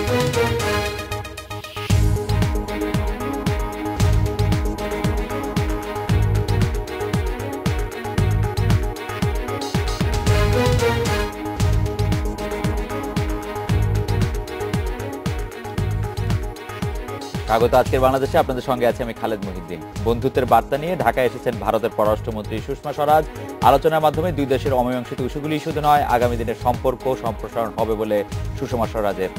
স্বাগত আজকের বাংলাদেশে, আপনাদের সঙ্গে আছে আমি খালেদ মহিউদ্দিন। বন্ধুত্বের বার্তা নিয়ে ঢাকায় এসেছেন ভারতের পররাষ্ট্রমন্ত্রী সুষমা স্বরাজ। আলোচনার মাধ্যমে দুই দেশের অমীমাংসিত ইস্যুগুলি শুধু নয়, আগামী দিনের সম্পর্ক সম্প্রসারণ হবে বলে সুষমা স্বরাজের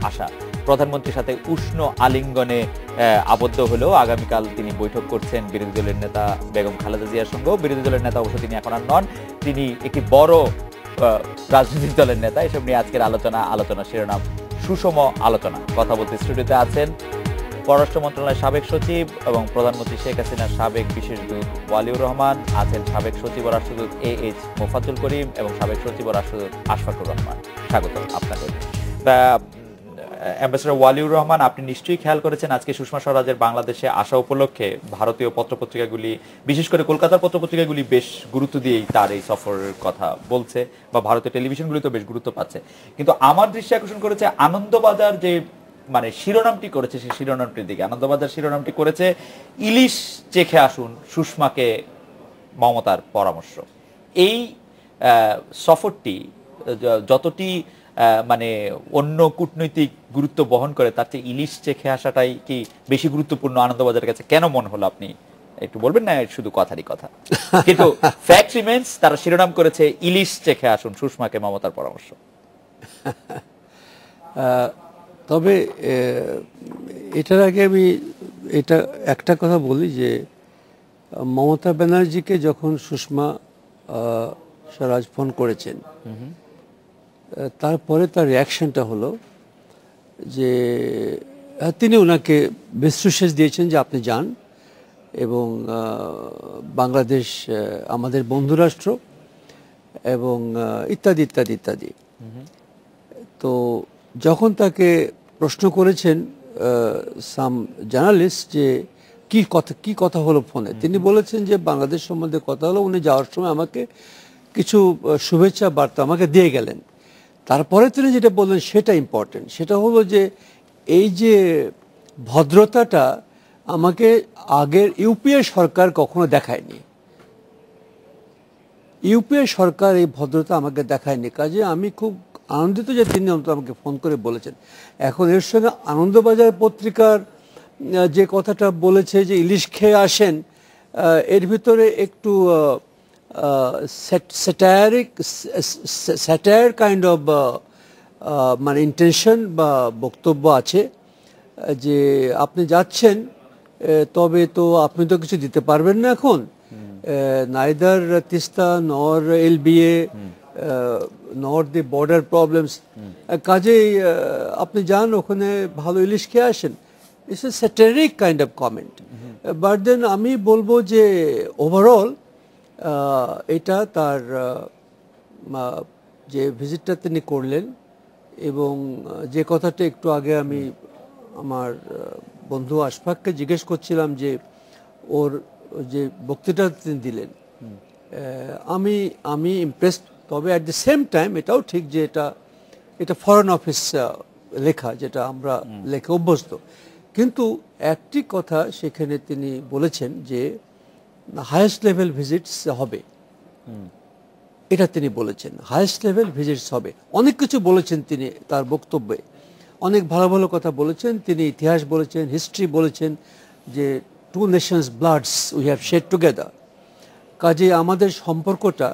আশা। প্রধানমন্ত্রীর সাথে উষ্ণ আলিঙ্গনে আবদ্ধ হলেও আগামীকাল তিনি বৈঠক করছেন বিরোধী দলের নেতা বেগম খালেদা জিয়ার সঙ্গেও। বিরোধী দলের নেতা অবশ্য তিনি এখন আর নন, তিনি একটি বড় রাজনৈতিক দলের নেতা। এসব নিয়ে আজকের আলোচনা শিরোনাম সুষম আলোচনা। কথা বলতে স্টুডিওতে আছেন পররাষ্ট্র মন্ত্রণালয়ের সাবেক সচিব এবং প্রধানমন্ত্রী শেখ হাসিনার সাবেক বিশেষ দূত ওয়ালিউর রহমান, আছেন সাবেক সচিব ও রাষ্ট্রদূত AH মোফাজ্জল করিম এবং সাবেক সচিব ও রাষ্ট্রদূত আশফাকুর রহমান। স্বাগত আপনাদের। অ্যাম্বাসেডর ওয়ালিউর রহমান, আপনি নিশ্চয়ই খেয়াল করেছেন আজকে সুষমা স্বরাজের বাংলাদেশে আসা উপলক্ষে ভারতীয় পত্রপত্রিকাগুলি, বিশেষ করে কলকাতার পত্রপত্রিকাগুলি বেশ গুরুত্ব দিয়েই তার এই সফরের কথা বলছে, বা ভারতীয় টেলিভিশনগুলি তো বেশ গুরুত্ব পাচ্ছে। কিন্তু আমার দৃষ্টি আকর্ষণ করেছে আনন্দবাজার যে শিরোনামটি করেছে, সেই শিরোনামটির দিকে। আনন্দবাজার শিরোনামটি করেছে ইলিশ চেখে আসুন সুষমাকে মমতার পরামর্শ। এই সফরটি যতটি অন্য কূটনৈতিক গুরুত্ব বহন করে, তার চেয়ে ইলিশ চেখে আসাটাই কি বেশি গুরুত্বপূর্ণ আনন্দবাজারের কাছে? কেন মনে হলো, আপনি একটু বলবেন না? শুধু কথারই কথা, কিন্তু ফ্যাক্ট রিমেন্স, তারা শিরোনাম করেছে ইলিশ চেখে আসুন সুষমাকে মমতার পরামর্শ। তবে এটার আগে আমি একটা কথা বলি যে মমতা ব্যানার্জিকে যখন সুষমা স্বরাজ ফোন করেছেন, তারপরে তার রিয়াকশনটা হলো যে তিনি ওনাকে বিশ্বশেষ দিয়েছেন যে আপনি যান, এবং বাংলাদেশ আমাদের বন্ধুরাষ্ট্র, এবং ইত্যাদি ইত্যাদি ইত্যাদি। তো যখন তাকে প্রশ্ন করেছেন সাম জার্নালিস্ট যে কি কথা হলো ফোনে, তিনি বলেছেন যে বাংলাদেশ সম্বন্ধে কথা হলো। উনি যাওয়ার সময় আমাকে কিছু শুভেচ্ছা বার্তা আমাকে দিয়ে গেলেন। তারপরে তিনি যেটা বললেন সেটা ইম্পর্টেন্ট, সেটা হলো যে এই যে ভদ্রতাটা আমাকে আগের ইউপিএ সরকার কখনো দেখায়নি। ইউপিএ সরকার এই ভদ্রতা আমাকে দেখায়নি। কাজে আমি খুব আনন্দিত যে তিনি আমাকে ফোন করে বলেছেন। এখন এর সঙ্গে আনন্দবাজার পত্রিকার যে কথাটা বলেছে যে ইলিশ খেয়ে আসেন, এর ভিতরে একটু স্যাটায়ার কাইন্ড অফ ইন্টেনশন বা বক্তব্য আছে যে আপনি যাচ্ছেন, তবে তো আপনি তো কিছু দিতে পারবেন না এখন, নাইদার তিস্তা নর LBA নর দি বর্ডার প্রবলেমস, কাজেই আপনি যান ওখানে ভালো ইলিশ খেয়ে আসেন। It's a satiric kind of comment. But then আমি বলবো যে ওভারঅল এটা তার যে ভিজিটটা তিনি করলেন, এবং যে কথাটা একটু আগে আমি আমার বন্ধু আশফাককে জিজ্ঞেস করছিলাম যে ওর যে বক্তৃতা তিনি দিলেন, আমি ইমপ্রেসড। তবে অ্যাট দ্য সেম টাইম এটাও ঠিক যে এটা ফরেন অফিস লেখা, যেটা আমরা লেখে অভ্যস্ত। কিন্তু একটি কথা সেখানে তিনি বলেছেন যে হাইয়েস্ট লেভেল ভিজিটস হবে, এটা তিনি বলেছেন। হাইয়েস্ট লেভেল ভিজিটস হবে, অনেক কিছু বলেছেন তিনি তার বক্তব্যে, অনেক ভালো ভালো কথা বলেছেন তিনি। ইতিহাস বলেছেন, হিস্ট্রি বলেছেন, যে two nations bloods we have shed together. কাজে আমাদের সম্পর্কটা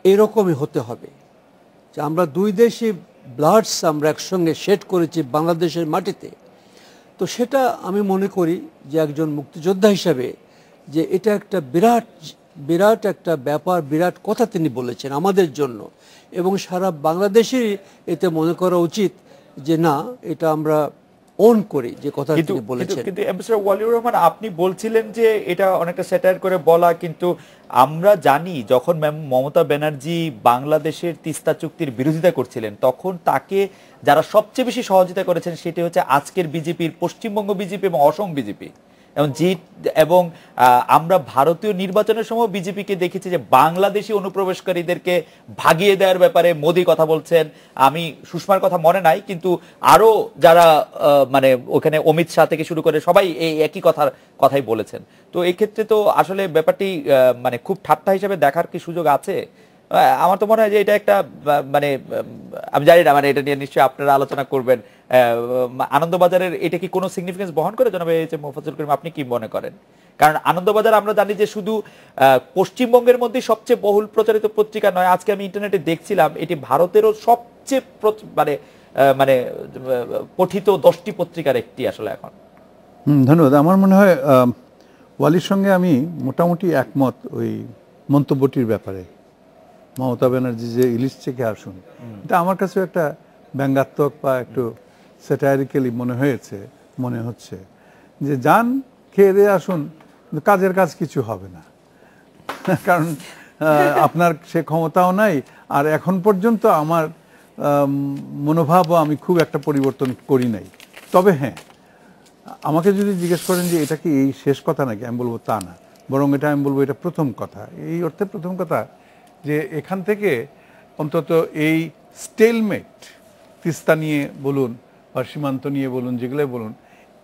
এরকমই হতে হবে যে আমরা দুই দেশই ব্লাডস আমরা একসঙ্গে শেড করেছি বাংলাদেশের মাটিতে। তো সেটা আমি মনে করি যে একজন মুক্তিযোদ্ধা হিসাবে যে এটা একটা বিরাট একটা ব্যাপার, বিরাট কথা তিনি বলেছেন আমাদের জন্য, এবং সারা বাংলাদেশের এতে মনে করা উচিত যে না, এটা আমরা অন করি যে কথা তিনি বলেছেন। কিন্তু অ্যাম্বাসেডর ওয়ালিউর রহমান, আপনি বলছিলেন যে এটা অনেকটা স্যাটায়ার করে বলা, কিন্তু আমরা জানি যখন মমতা ব্যানার্জি বাংলাদেশের তিস্তা চুক্তির বিরোধিতা করছিলেন, তখন তাকে যারা সবচেয়ে বেশি সহযোগিতা করেছেন সেটি হচ্ছে আজকের বিজেপির পশ্চিমবঙ্গ বিজেপি এবং অসম বিজেপি। এবং এবং আমরা ভারতীয় নির্বাচনের সময় বিজেপিকে দেখেছি যে বাংলাদেশি অনুপ্রবেশকারীদেরকে ভাগিয়ে দেওয়ার ব্যাপারে মোদি কথা বলছেন। আমি সুষমার কথা মনে নাই, কিন্তু আরো যারা মানে ওখানে অমিত শাহ থেকে শুরু করে সবাই এই একই কথাই বলেছেন। তো এই ক্ষেত্রে তো আসলে ব্যাপারটি মানে খুব ঠাট্টা হিসেবে দেখার কি সুযোগ আছে? আমার তো মনে হয় যে এটা একটা মানে আমি জানি না, মানে এটা নিয়ে নিশ্চয়ই আপনারা আলোচনা করবেন। আনন্দবাজারের এটা কি কোনো সিগনিফিকেন্স বহন করে জনাব এইচ এম মোফাজ্জল করিম, আপনি কি মনে করেন? কারণ আনন্দবাজার আমরা জানি যে শুধু পশ্চিমবঙ্গের মধ্যে সবচেয়ে বহুল প্রচারিত পত্রিকা নয়, আজকে আমি ইন্টারনেটে দেখছিলাম এটি ভারতেরও সবচেয়ে মানে মানে পঠিত 10টি পত্রিকার একটি আসলে এখন। ধন্যবাদ। আমার মনে হয় ওয়ালির সঙ্গে আমি মোটামুটি একমত ওই মন্তব্যটির ব্যাপারে। মমতা ব্যানার্জি যে ইলিশ থেকে আসুন, এটা আমার কাছে একটা ব্যঙ্গাত্মক বা একটু স্যাটারিক্যালি মনে হচ্ছে যে যান খেয়ে দিয়ে আসুন, কিন্তু কাজের কাজ কিছু হবে না। কারণ আপনার সে ক্ষমতাও নাই, আর এখন পর্যন্ত আমার মনোভাবও আমি খুব একটা পরিবর্তন করি নাই। তবে হ্যাঁ, আমাকে যদি জিজ্ঞেস করেন যে এটা কি এই শেষ কথা নাকি, আমি বলবো তা না, বরং এটা আমি বলবো এটা প্রথম কথা। এই অর্থে প্রথম কথা যে এখান থেকে অন্তত এই স্টেলমেট, তিস্তা নিয়ে বলুন বা সীমান্ত নিয়ে বলুন, যেগুলোই বলুন,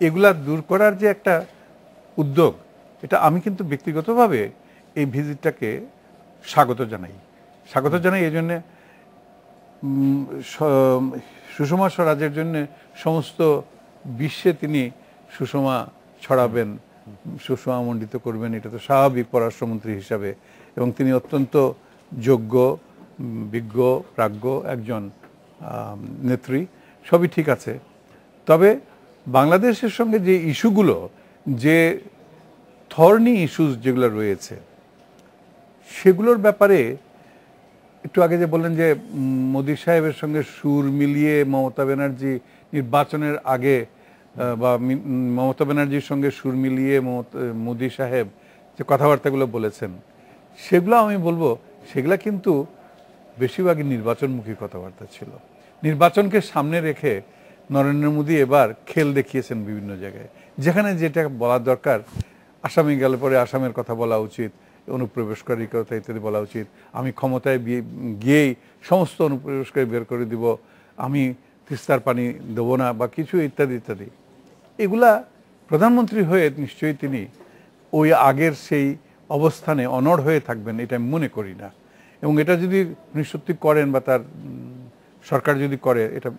এগুলা দূর করার যে একটা উদ্যোগ, এটা আমি কিন্তু ব্যক্তিগতভাবে এই ভিজিটটাকে স্বাগত জানাই। এই জন্যে সুষমা স্বরাজের জন্য সমস্ত বিশ্বে তিনি সুষমা ছড়াবেন, সুষমা মণ্ডিত করবেন, এটা তো স্বাভাবিক পররাষ্ট্রমন্ত্রী হিসাবে। এবং তিনি অত্যন্ত যোগ্য, বিজ্ঞ, প্রাজ্ঞ একজন নেত্রী, সবই ঠিক আছে। তবে বাংলাদেশের সঙ্গে যে ইস্যুগুলো, যে থর্নি ইস্যুস যেগুলো রয়েছে, সেগুলোর ব্যাপারে একটু আগে যে বললেন যে মোদি সাহেবের সঙ্গে সুর মিলিয়ে মমতা ব্যানার্জি নির্বাচনের আগে বা মমতা ব্যানার্জির সঙ্গে সুর মিলিয়ে মোদি সাহেব যে কথাবার্তাগুলো বলেছেন, সেগুলো আমি বলবো সেগুলা কিন্তু বেশিরভাগই নির্বাচনমুখী কথাবার্তা ছিল। নির্বাচনকে সামনে রেখে নরেন্দ্র মোদী এবার খেল দেখিয়েছেন বিভিন্ন জায়গায়, যেখানে যেটা বলা দরকার, আসামে গেলে পরে আসামের কথা বলা উচিত, অনুপ্রবেশকারীর কথা ইত্যাদি বলা উচিত, আমি ক্ষমতায় গিয়েই সমস্ত অনুপ্রবেশকারী বের করে দিব, আমি তিস্তার পানি দেবো না বা কিছু ইত্যাদি ইত্যাদি। এগুলা প্রধানমন্ত্রী হয়ে নিশ্চয়ই তিনি ওই আগের সেই অবস্থানে অনড় হয়ে থাকবেন, এটা আমি মনে করি না। এবং এটা যদি উনি সত্যি করেন বা তার সরকার যদি করে, এটা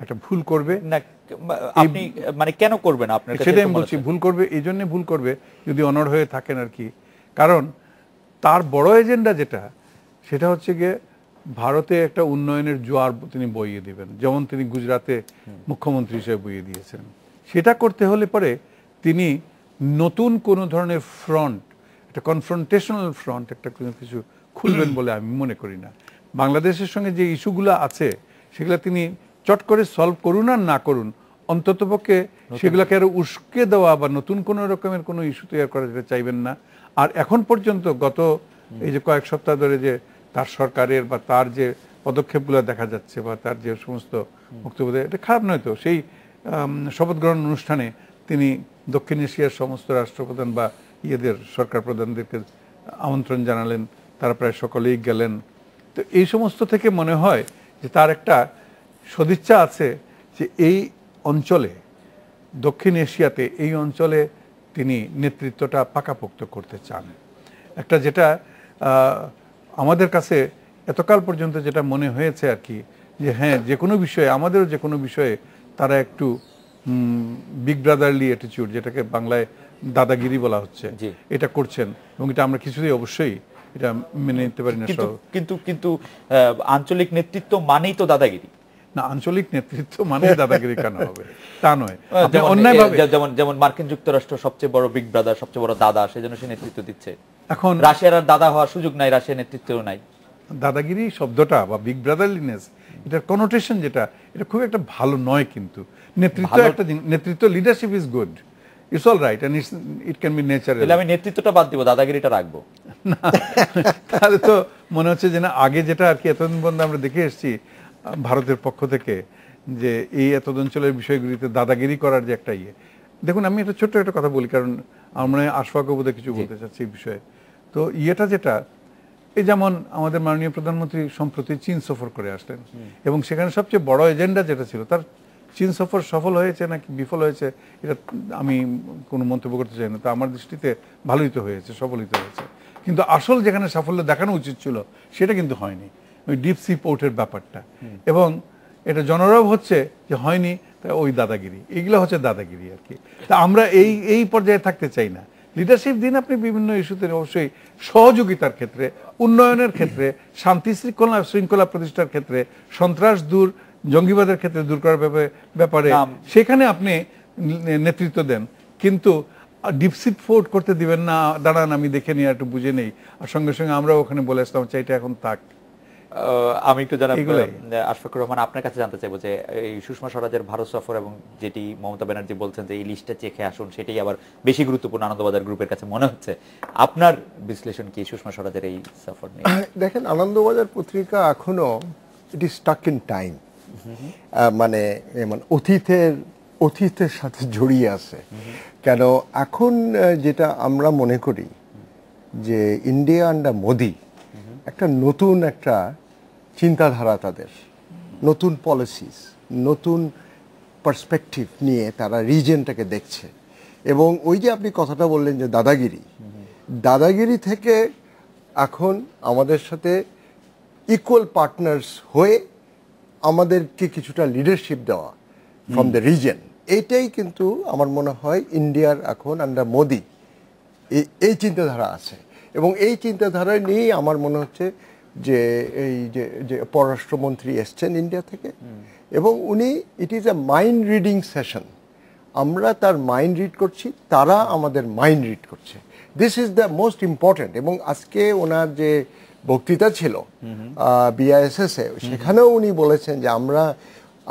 একটা ভুল করবে না। আপনি মানে কেন করবেন? আপনার কাছে সেটাই আমি বলছি, ভুল করবে। এই জন্য ভুল করবে যদি অনড় হয়ে থাকেন আর কি। কারণ তার বড় এজেন্ডা যেটা, সেটা হচ্ছে গিয়ে ভারতে একটা উন্নয়নের জোয়ার তিনি বইয়ে দিবেন, যেমন তিনি গুজরাতে মুখ্যমন্ত্রী হিসেবে বইয়ে দিয়েছেন। সেটা করতে হলে পরে তিনি নতুন কোনো ধরনের ফ্রন্ট, একটা কনফ্রন্টেশনাল ফ্রন্ট, একটা কোনো কিছু খুলবেন বলে আমি মনে করি না। বাংলাদেশের সঙ্গে যে ইস্যুগুলো আছে সেগুলো তিনি চট করে সলভ করুন আর না করুন, অন্ততপক্ষে সেগুলোকে আরো উস্কে দেওয়া বা নতুন কোনো রকমের কোনো ইস্যু তৈরি করা যেটা চাইবেন না। আর এখন পর্যন্ত গত এই যে কয়েক সপ্তাহ ধরে যে তার সরকারের বা তার যে পদক্ষেপগুলো দেখা যাচ্ছে বা তার যে সমস্ত বক্তব্য, এটা খারাপ নয় তো। সেই শপথ গ্রহণ অনুষ্ঠানে তিনি দক্ষিণ এশিয়ার সমস্ত রাষ্ট্রপ্রধান বা ইয়েদের সরকার প্রধানদেরকে আমন্ত্রণ জানালেন, তারা প্রায় সকলেই গেলেন। তো এই সমস্ত থেকে মনে হয় যে তার একটা সদিচ্ছা আছে যে এই অঞ্চলে, দক্ষিণ এশিয়াতে, এই অঞ্চলে তিনি নেতৃত্বটা পাকাপোক্ত করতে চান। একটা যেটা আমাদের কাছে এতকাল পর্যন্ত যেটা মনে হয়েছে আর কি, যে হ্যাঁ, যে কোনো বিষয়ে, আমাদেরও যে কোনো বিষয়ে তারা একটু বিগ ব্রাদারলি অ্যাটিটিউড, যেটাকে বাংলায় দাদাগিরি বলা হচ্ছে, এটা করছেন। এবং এটা আমরা কিছুতেই অবশ্যই এটা মেনে নিতে পারি না। কিন্তু কিন্তু আঞ্চলিক নেতৃত্ব মানেই তো দাদাগিরি না। আঞ্চলিক নেতৃত্ব মানে দাদাগিরি কেন হবে? তা নয়। যেমন মার্কিন যুক্তরাষ্ট্র সবচেয়ে বড় বিগ ব্রাদার, সবচেয়ে বড় দাদা, সেজন্য সে নেতৃত্ব দিচ্ছে। এখন রাশিয়ার আর দাদা হওয়ার সুযোগ নাই, রাশিয়ার নেতৃত্বও নাই। দাদাগিরি শব্দটা বা বিগ ব্রাদারলিনেস, এটার কনোটেশন যেটা, এটা খুব একটা ভালো নয়। কিন্তু নেতৃত্ব একটা নেতৃত্ব, leadership is good, it's all right, and it can be natural. আমি নেতৃত্বটা বাদ দিব, দাদাগিরিটা রাখবো না। তাহলে তো মনে হচ্ছে যে না, আগে যেটা আর কি এতদিন পর্যন্ত আমরা দেখে এসেছি ভারতের পক্ষ থেকে, যে এই এত অঞ্চলের বিষয়গুলিতে দাদাগিরি করার যে একটা ইয়ে। দেখুন, আমি একটা ছোট্ট একটা কথা বলি, কারণ আমরা আশফাকও বোধহয় কিছু বলতে চাচ্ছি এই বিষয়ে। তো ইয়েটা যেটা, এই যেমন আমাদের মাননীয় প্রধানমন্ত্রী সম্প্রতি চীন সফর করে আসলেন, এবং সেখানে সবচেয়ে বড় এজেন্ডা যেটা ছিল, তার চীন সফর সফল হয়েছে নাকি বিফল হয়েছে এটা আমি কোনো মন্তব্য করতে চাই না। তো আমার দৃষ্টিতে ভালোই তো হয়েছে, সফলই তো হয়েছে, কিন্তু আসল যেখানে সাফল্য দেখানো উচিত ছিল সেটা কিন্তু হয়নি, ওই ডিপ সি পোর্টের ব্যাপারটা। এবং এটা জনরব হচ্ছে যে হয়নি, ওই দাদাগিরি, এগুলো হচ্ছে দাদাগিরি আর কি। তা আমরা এই পর্যায়ে থাকতে চাই না। লিডারশিপ দিন আপনি বিভিন্ন ইস্যুতে, অবশ্যই সহযোগিতার ক্ষেত্রে, উন্নয়নের ক্ষেত্রে, শান্তি শৃঙ্খলা প্রতিষ্ঠার ক্ষেত্রে, সন্ত্রাস দূর, জঙ্গিবাদের ক্ষেত্রে দূর করার ব্যাপারে সেখানে আপনি নেতৃত্ব দেন, কিন্তু ডিপসিপ ফোর্ট করতে দিবেন না, দাঁড়ান আমি দেখে নিয়ে একটু বুঝে নেই, আর সঙ্গে সঙ্গে আমরা ওখানে বলে আসলাম চাইটা এখন থাক। আমি একটু জানাব আশফাকুর রহমান, আপনার কাছে জানতে চাইবো যে এই সুষমা স্বরাজের ভারত সফর এবং যেটি মমতা ব্যানার্জি বলছেন যে এই লিস্টটা চেখে আসুন, সেটাই আবার বেশি গুরুত্বপূর্ণ আনন্দবাজার গ্রুপের কাছে মনে হচ্ছে। আপনার বিশ্লেষণ কি সুষমা স্বরাজের এই সফর নিয়ে? দেখেন, আনন্দবাজার পত্রিকা এখনো it is stuck in time, মানে অতীতের সাথে জড়িয়ে আছে। কেন এখন যেটা আমরা মনে করি যে ইন্ডিয়া আন্ডার মোদি একটা নতুন একটা চিন্তাধারা, তাদের নতুন পলিসিস, নতুন পার্সপেক্টিভ নিয়ে তারা রিজনটাকে দেখছে। এবং ওই যে আপনি কথাটা বললেন যে দাদাগিরি থেকে এখন আমাদের সাথে ইকুয়াল পার্টনার্স হয়ে আমাদেরকে কিছুটা লিডারশিপ দেওয়া ফ্রম দ্য রিজন, এইটাই কিন্তু আমার মনে হয় ইন্ডিয়ার এখন আন্ডার মোদি এই চিন্তাধারা আছে। এবং এই চিন্তাধারা নিয়েই আমার মনে হচ্ছে যে এই যে পররাষ্ট্রমন্ত্রী এসছেন ইন্ডিয়া থেকে, এবং উনি it is a mind reading session, আমরা তার মাইন্ড রিড করছি, তারা আমাদের মাইন্ড রিড করছে। This is the most important. এবং আজকে ওনার যে বক্তৃতা ছিল BISS-এ, সেখানেও উনি বলেছেন যে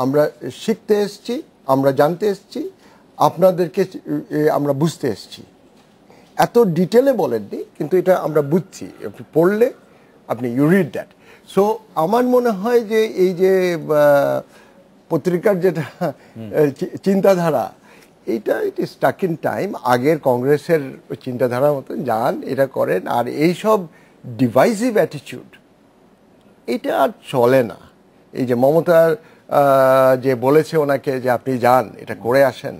আমরা শিখতে এসেছি, আমরা জানতে এসেছি, আপনাদেরকে আমরা বুঝতে এসেছি। এত ডিটেলে বলেননি, কিন্তু এটা আমরা বুঝছি, আপনি পড়লে আপনি ইউ রিড দ্যাট। সো আমার মনে হয় যে এই যে পত্রিকার যেটা চিন্তাধারা, এইটা it is stuck in time. আগের কংগ্রেসের চিন্তাধারার মতন যান, এটা করেন, আর এইসব ডিভাইসিভ অ্যাটিটিউড এটা আর চলে না। এই যে মমতার যে বলেছে ওনাকে যে আপনি যান, এটা করে আসেন,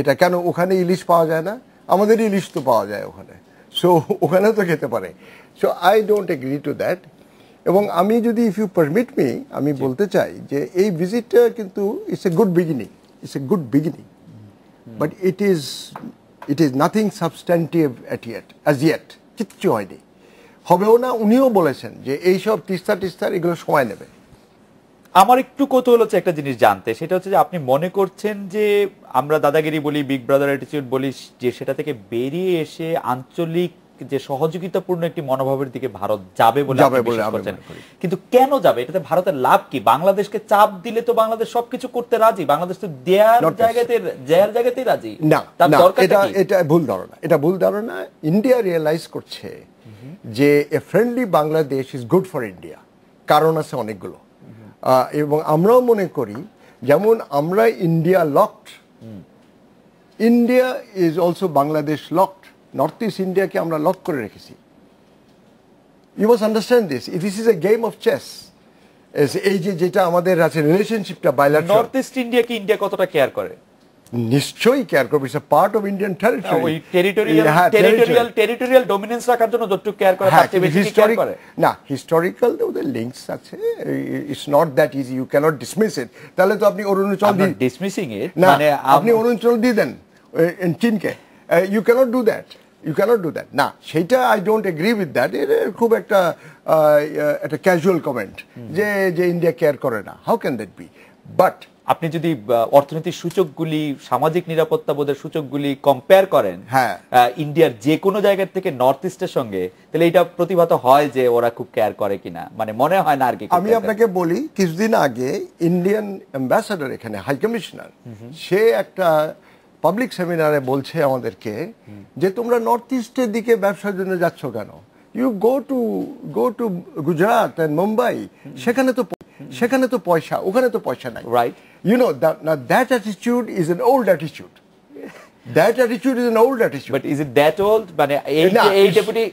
এটা কেন ওখানে ইলিশ পাওয়া যায় না? আমাদের ইলিশ তো পাওয়া যায় ওখানে, সো ওখানে তো খেতে পারে। So I don't agree to that. এবং আমি যদি, ইফ ইউ পারমিট মি, আমি বলতে চাই যে এই ভিজিটটা কিন্তু it's a good beginning, but it is nothing substantive as yet, কিচ্ছু হয়নি, হবেও না। উনিও বলেছেন যে এইসব তিস্তার এগুলো সময় নেবে। আমার একটু কৌতূহল হচ্ছে একটা জিনিস জানতে, সেটা হচ্ছে যে আপনি মনে করছেন যে আমরা দাদাগিরি বলি, বিগ ব্রাদার অ্যাটিটিউড বলি, যে সেটা থেকে বেরিয়ে এসে আঞ্চলিক যে সহযোগিতাপূর্ণ একটি মনোভাবের দিকে ভারত যাবে বলে বিশ্বাস করছেন, কিন্তু কেন যাবে? এটাতে ভারতের লাভ কি? বাংলাদেশকে চাপ দিলে তো বাংলাদেশ সবকিছু করতে রাজি, বাংলাদেশ তো দেয়ার জায়গাতেই রাজি। না, এটা ভুল ধারণা। ইন্ডিয়া রিয়েলাইজ করছে যে a friendly Bangladesh is good for India, কারণ আছে অনেকগুলো। এবং আমরাও মনে করি, যেমন আমরা India locked, India is also Bangladesh locked. North east ইন্ডিয়াকে আমরা লক করে রেখেছি। You must understand this is a game of chess. এই যেটা আমাদের আছে রিলেশনশিপটা বাইলাটারাল। নর্থ ইস্ট ইন্ডিয়াকে ইন্ডিয়া কতটা কেয়ার করে? নিশ্চয়ই কেয়ার করবে, it's a part of Indian territory. ওই টেরিটোরিয়াল ডমিনেন্স রাখার জন্য যতটুকু কেয়ার করে তার চেয়ে বেশি কেয়ার করে না। হিস্টোরিক্যাল ওদের লিংকস আছে, it's not that easy, you can't dismiss it. তাহলে তো আপনি অরুণাচল ডিসমিসিং ইট, মানে আপনি অরুণাচল দিয়ে দেন চীনকে, ইউ ক্যানট ডু দ্যাট, না, সেইটা I don't agree with that. খুব একটা ক্যাজুয়াল কমেন্ট যে ইন্ডিয়া কেয়ার করে না, how can that be? But আপনি যদি অর্থনৈতিক সূচকগুলি, সামাজিক নিরাপত্তা বোধের সূচকগুলি কম্পেয়ার করেন ইন্ডিয়ার যে কোনো জায়গার থেকে নর্থ ইস্টের সঙ্গে, তাহলে এটা প্রতিভাত হয় যে ওরা খুব কেয়ার করে কিনা, মানে মনে হয় না আর কি। আমি আপনাকে বলি, কিছুদিন আগে ইন্ডিয়ান অ্যাম্বাসাডার, এখানে হাই কমিশনার, সে একটা পাবলিক সেমিনারে বলছে আমাদেরকে যে তোমরা নর্থ ইস্টের দিকে ব্যবসার জন্য যাচ্ছ কেন? You go to Gujarat and Mumbai, সেখানে তো পয়সা, ওখানে তো পয়সা নাই, right? You know, that attitude is an old attitude. That attitude is an old attitude. But is it that old? মানে এই না, এই ডেপুটি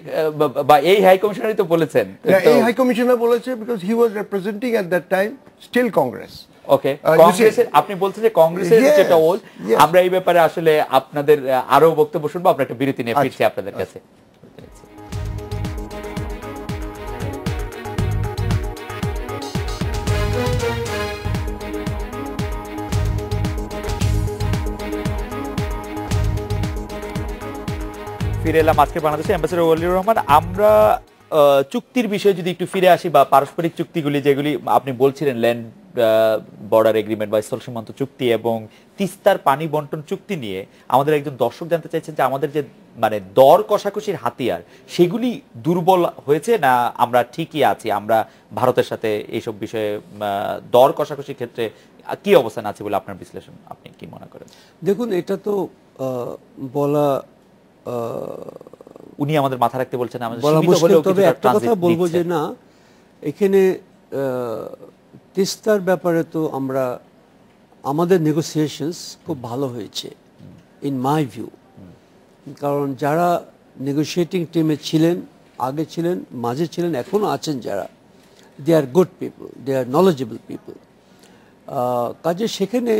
বা এই হাই কমিশনারই তো বলেছেন। এই হাই কমিশনার বলেছে because he was representing at that time still Congress. Okay, কংগ্রেসের আপনি বলছেন যে কংগ্রেসের যেটা ওল্ড, আমরা এই ব্যাপারে আসলে আপনাদের আরো বক্তব্য শুনবো। আমরা একটা বিরতি নিয়ে ফিরছি আপনাদের কাছে। ফিরে এলাম আজকে বাংলাদেশে অ্যাম্বাসেডর ওয়ালিউর রহমান। আমরা চুক্তির বিষয়ে যদি একটু ফিরে আসি, বা পারস্পরিক চুক্তিগুলি যেগুলি আপনি বলছিলেন, ল্যান্ড বর্ডার এগ্রিমেন্ট বা স্থল সীমান্ত চুক্তি এবং তিস্তার পানি বন্টন চুক্তি নিয়ে আমাদের একজন দর্শক জানতে চাইছেন যে আমাদের যে মানে দর কষাকষির হাতিয়ার সেগুলি দুর্বল হয়েছে না আমরা ঠিকই আছি? আমরা ভারতের সাথে এইসব বিষয়ে দর কষাকষির ক্ষেত্রে কি অবস্থান আছে বলে আপনার বিশ্লেষণ, আপনি কি মনে করেন? দেখুন, এটা তো বলা উনি আমাদের মাথা রাখতে বলছেন, আমাদের বলা সীমিত মুশকিল। হলেও তবে কিছুটা একটা কথা ট্রানজিট বলবো দিচ্ছে। যে না, এখানে তিস্তার ব্যাপারে তো আমরা আমাদের নেগোসিয়েশনস খুব ভালো হয়েছে ইন মাই ভিউ। কারণ যারা নেগোশিয়েটিং টিমে ছিলেন, আগে ছিলেন, মাঝে ছিলেন, এখনো আছেন যারা, দে আর গুড পিপল, দে আর নলেজেবল পিপল। কাজে সেখানে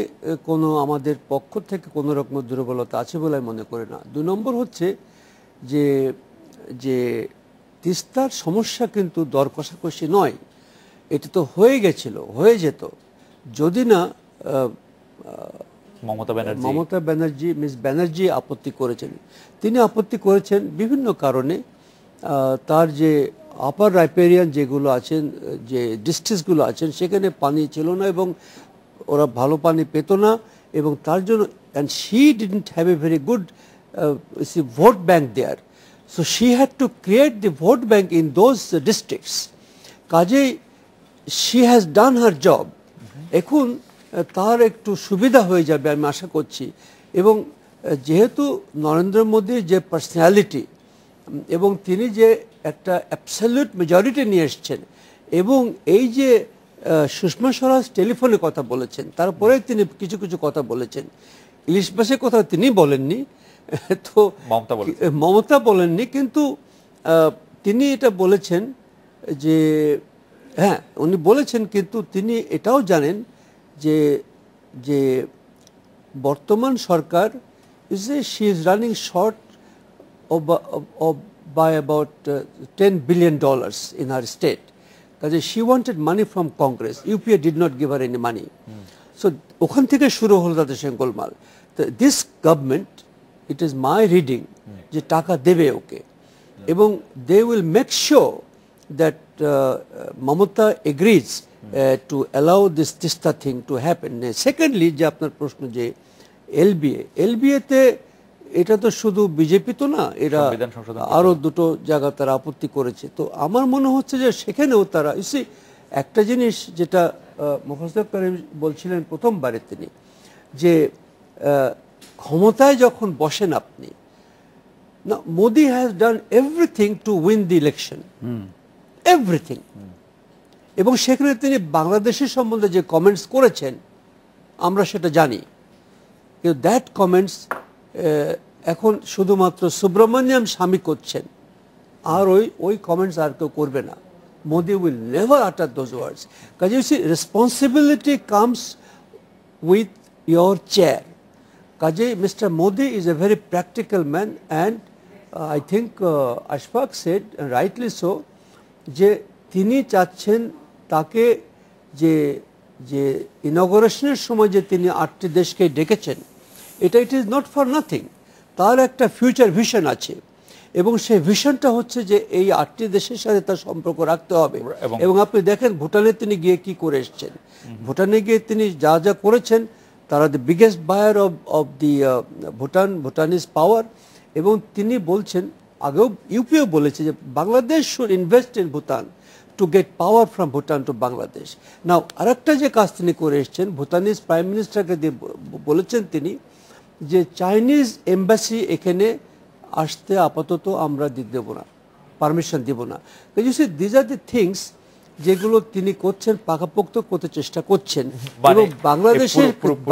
কোনো আমাদের পক্ষ থেকে কোনো রকম দুর্বলতা আছে বলে আমি মনে করি না। 2 নম্বর হচ্ছে যে যে তিস্তার সমস্যা কিন্তু দর কষাকষি নয়, এটা তো হয়ে গেছিল, হয়ে যেত যদি না মমতা ব্যানার্জি, মিস ব্যানার্জি আপত্তি করেছেন। তিনি আপত্তি করেছেন বিভিন্ন কারণে। তার যে আপার রাইপেরিয়ান যেগুলো আছেন, যে ডিস্ট্রিক্টসগুলো আছেন, সেখানে পানি ছিল না এবং ওরা ভালো পানি পেত না, এবং তার জন্য and she didn't have a very good vote bank there, so she had to create the vote bank in those districts. কাজেই she has done her job. এখন তার একটু সুবিধা হয়ে যাবে আমি আশা করছি। এবং যেহেতু নরেন্দ্র মোদীর যে পার্সোনালিটি এবং তিনি যে একটা অ্যাবসলিউট মেজরিটি নিয়ে এসছেন, এবং এই যে সুষমা স্বরাজ টেলিফোনে কথা বলেছেন, তারপরে তিনি কিছু কিছু কথা বলেছেন, ইলিশ মাছের কথা তিনি বলেননি, তো মমতা বলেননি, কিন্তু তিনি এটা বলেছেন যে হ্যাঁ উনি বলেছেন, কিন্তু তিনি এটাও জানেন যে যে বর্তমান সরকার she is running short by about $10 billion in her state. Because she wanted money from Congress. UPA did not give her any money. So, ওখান থেকে শুরু হলো তাদের সঙ্গে গোলমাল। This government, it is my reading, যে টাকা দেবে ওকে, এবং they will make sure that Mamata agrees to allow this Tista thing to happen. Secondly, যে আপনার প্রশ্ন যে LBA তে এটা তো শুধু বিজেপি তো না, এরা আরো 2টো জায়গা তারা আপত্তি করেছে। তো আমার মনে হচ্ছে যে সেখানেও তারা একটা জিনিস যেটা মোফাজ্জল করিম বলছিলেন প্রথমবারে তিনি, যে ক্ষমতায় যখন বসেন আপনি, না, Modi has done everything to win the election, everything. এবং সেখানে তিনি বাংলাদেশের সম্বন্ধে যে কমেন্টস করেছেন আমরা সেটা জানি, কিন্তু দ্যাট কমেন্টস এখন শুধুমাত্র সুব্রমণ্যম স্বামী করছেন, আর ওই কমেন্টস আর কেউ করবে না। Modi will never utter those words. কাজে responsibility comes with your chair. কাজে mister Modi is a very practical man, and I think Ashfaq said rightly so, যে তিনি চাচ্ছেন তাকে যে যে ইনগরেশনের সময় যে তিনি 8টি দেশকে ডেকেছেন, এটা it is not for nothing. তার একটা ফিউচার ভিশন আছে, এবং সেই ভিশনটা হচ্ছে যে এই 8টি দেশের সাথে তার সম্পর্ক রাখতে হবে। এবং আপনি দেখেন ভুটানে তিনি গিয়ে কি করে এসছেন, ভুটানে গিয়ে তিনি যা যা করেছেন, তারা the biggest buyer of the Bhutanese power. এবং তিনি বলছেন, আগেও ইউপিও বলেছে যে Bangladesh should invest in Bhutan to get power from Bhutan to Bangladesh. Now, আরেকটা যে কাজ তিনি করে এসছেন, ভুটানিজ প্রাইম মিনিস্টারকে দিয়ে বলেছেন তিনি যে চাইনিজ এম্বাসি এখানে আসতে আপাতত আমরা দেব না, পারমিশন দেব না। দিজ আর দি থিংস যেগুলো তিনি করছেন, পাকাপোক্ত করতে চেষ্টা করছেন, এবং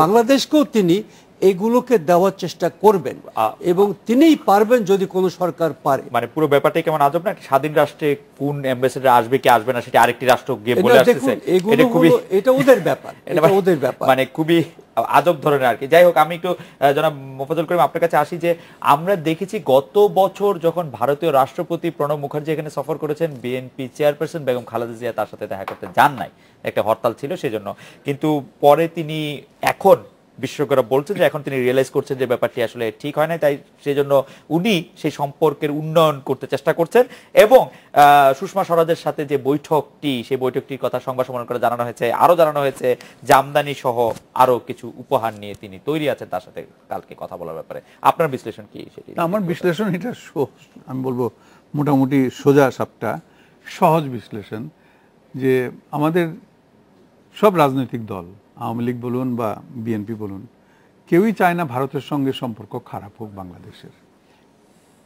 বাংলাদেশকেও তিনি এগুলোকে দেওয়ার চেষ্টা করবেন এবং তিনিই পারবেন যদি কোনো সরকার পারে। মানে পুরো ব্যাপারটা কেমন আজব না, স্বাধীন রাষ্ট্রে কোন অ্যাম্বাসেডার আসবে কি আসবে না সেটা আরেকটি রাষ্ট্র গিয়ে বলে আসছে, এটা খুবই এটা ওদের ব্যাপার, এটা ওদের ব্যাপার, মানে খুবই আজব ধরনের আর কি। যাই হোক, আমি একটু জনাব মোফাজ্জল করিম আপনার কাছে আসি যে আমরা দেখেছি গত বছর যখন ভারতীয় রাষ্ট্রপতি প্রণব মুখার্জি এখানে সফর করেছেন, বিএনপি চেয়ারপারসন বেগম খালেদা জিয়া তার সাথে দেখা করতে যান নাই, একটা হরতাল ছিল সেজন্য। কিন্তু পরে তিনি এখন বিশেষজ্ঞরা বলছেন যে এখন তিনি রিয়েলাইজ করছেন যে ব্যাপারটি আসলে ঠিক হয় না, তাই সেজন্য উনি সেই সম্পর্কের উন্নয়ন করতে চেষ্টা করছেন। এবং সুষমা স্বরাজের সাথে যে বৈঠকটি, সেই বৈঠকটির কথা সংবাদ সম্মেলন করে জানানো হয়েছে, আরো জানানো হয়েছে জামদানি সহ আরো কিছু উপহার নিয়ে তিনি তৈরি আছেন তার সাথে কালকে কথা বলার ব্যাপারে। আপনার বিশ্লেষণ কি সেটি? আমার বিশ্লেষণ এটা আমি বলবো মোটামুটি সোজা সাপটা সহজ বিশ্লেষণ, যে আমাদের সব রাজনৈতিক দল, আওয়ামী লীগ বলুন বা বিএনপি বলুন, কেউই চায় না ভারতের সঙ্গে সম্পর্ক খারাপ হোক বাংলাদেশের।